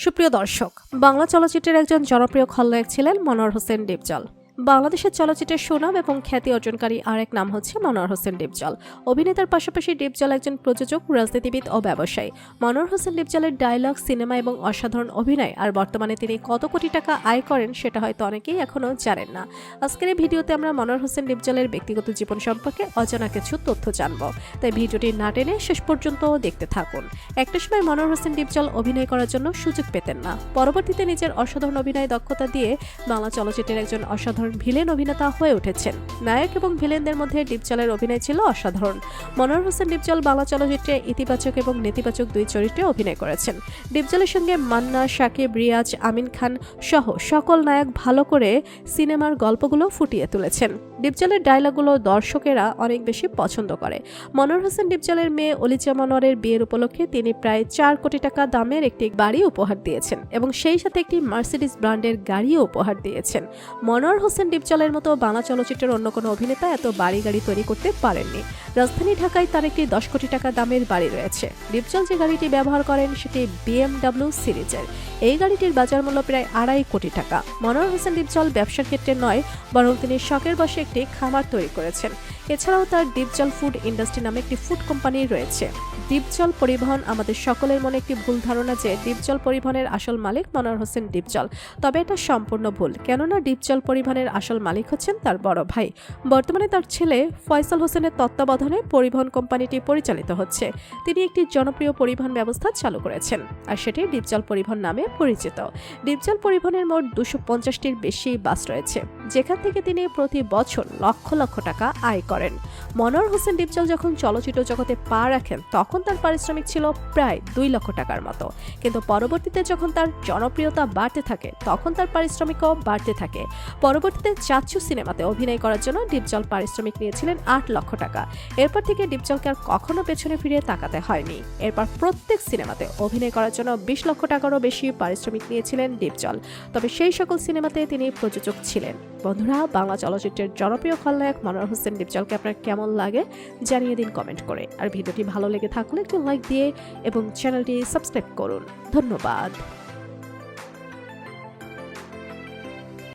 সুপ্রিয় দর্শক, বাংলা চলচ্চিত্রের একজন জনপ্রিয় খলনায়ক ছিলেন মনোয়ার হোসেন ডিপজল। বাংলাদেশের চলচ্চিত্রের সুনাম এবং খ্যাতি অর্জনকারী আরেক নাম হচ্ছে মনোয়ার হোসেন ডিপজল। অভিনেতার পাশাপাশি ডিপজল একজন প্রযোজক, রাজনীতিবিদ ও ব্যবসায়ী। মনোয়ার হোসেন ডিপজলের ডায়লগ, সিনেমা এবং অসাধারণ অভিনয় আর বর্তমানে তিনি কত কোটি টাকা আয় করেন সেটা হয়তো অনেকেই এখনো জানেন না। আজকের এই ভিডিওতে আমরা মনোয়ার হোসেন ডিপজলের ব্যক্তিগত জীবন সম্পর্কে অজানা কিছু তথ্য জানব, তাই ভিডিওটি না টেনে শেষ পর্যন্ত দেখতে থাকুন। একটা সময় মনোয়ার হোসেন ডিপজল অভিনয় করার জন্য সুযোগ পেতেন না। পরবর্তীতে নিজের অসাধারণ অভিনয় দক্ষতা দিয়ে বাংলা চলচ্চিত্রের একজন অসাধারণ ভিলেন অভিনেতা হয়ে উঠেছেন। নায়ক এবং ভিলেনদের মধ্যে ডিপজলের অভিনয় ছিল অসাধারণ। মনোয়ার হোসেন ডিপজল বাংলা চলচ্চিত্রে ইতিবাচক এবং নেতিবাচক দুই চরিত্রে অভিনয় করেছেন। ডিপজলের সঙ্গে মান্না, শাকিব, রিয়াজ, আমিন খান সহ সকল নায়ক ভালো করে সিনেমার গল্পগুলো ফুটিয়ে তুলেছেন। ডিপজলের ডায়লগগুলো দর্শকেরা অনেক বেশি পছন্দ করে। মনোয়ার হোসেন ডিপজলের মেয়ে অলিজা মনোয়ারের বিয়ের উপলক্ষে তিনি প্রায় 4 কোটি টাকা দামের একটি বাড়ি উপহার দিয়েছেন এবং সেই সাথে একটি মার্সিডিজ ব্র্যান্ডের গাড়িও উপহার দিয়েছেন। মনোয়ার হোসেন ডিপজলের মতো বাংলা চলচ্চিত্রের অন্য কোনো অভিনেতা এত বাড়ি গাড়ি তৈরি করতে পারেননি। রাজধানী ঢাকায় তার একটি 10 কোটি টাকা দামের বাড়ি রয়েছে। ডিপজল যে গাড়িটি ব্যবহার করেন সেটি BMW সিরিজের। এই গাড়িটির বাজার মূল্য প্রায় 2.5 কোটি টাকা। মনোয়ার হোসেন ডিপজল ব্যবসার ক্ষেত্রে নয়, বরং তিনি শখের বশে একটি খামার তৈরি করেছেন। এছাড়াও তার ডিপজল ফুড ইন্ডাস্ট্রি নামে একটি ফুড কোম্পানি রয়েছে। ডিপজল পরিবহন, আমাদের সকলের মনে একটি ভুল ধারণা যে ডিপজল পরিবহনের আসল মালিক মনোয়ার হোসেন ডিপজল, তবে এটা সম্পূর্ণ ভুল। কেননা ডিপজল পরিবহনের আসল মালিক হচ্ছেন তার বড় ভাই। বর্তমানে তার ছেলে ফয়সাল হোসেনের তত্ত্বাবধানে পরিবহন কোম্পানিটি পরিচালিত হচ্ছে। তিনি একটি জনপ্রিয় পরিবহন ব্যবস্থা চালু করেছেন, আর সেটি ডিপজল পরিবহন নামে পরিচিত। ডিপজল পরিবহনের মোট 250টির বেশি বাস রয়েছে, যেখান থেকে তিনি প্রতি বছর লক্ষ লক্ষ টাকা আয় করেন। মনোয়ার হোসেন ডিপজল যখন চলচ্চিত্র জগতে পা রাখেন তখন তার পারিশ্রমিক ছিল প্রায় 2 লক্ষ টাকার মতো, কিন্তু পরবর্তীতে যখন তার জনপ্রিয়তা বাড়তে থাকে তখন তার পারিশ্রমিকও বাড়তে থাকে। পরবর্তীতে চাচ্চু সিনেমাতে অভিনয় করার জন্য ডিপজল পারিশ্রমিক নিয়েছিলেন 8 লক্ষ টাকা। এরপর থেকে ডিপজলকে আর কখনো পেছনে ফিরে তাকাতে হয়নি। এরপর প্রত্যেক সিনেমাতে অভিনয় করার জন্য 20 লক্ষ টাকারও বেশি পারিশ্রমিক নিয়েছিলেন ডিপজল, তবে সেই সকল সিনেমাতে তিনি প্রযোজক ছিলেন। বন্ধুরা, বাংলা চলচ্চিত্রের জনপ্রিয় খলনায়ক মনোয়ার হোসেন ডিপজলকে আপনার কেমন লাগে জানিয়ে দিন কমেন্ট করে। আর ভিডিওটি ভালো লেগে থাকলে একটু লাইক দিয়ে এবং চ্যানেলটি সাবস্ক্রাইব করুন। ধন্যবাদ।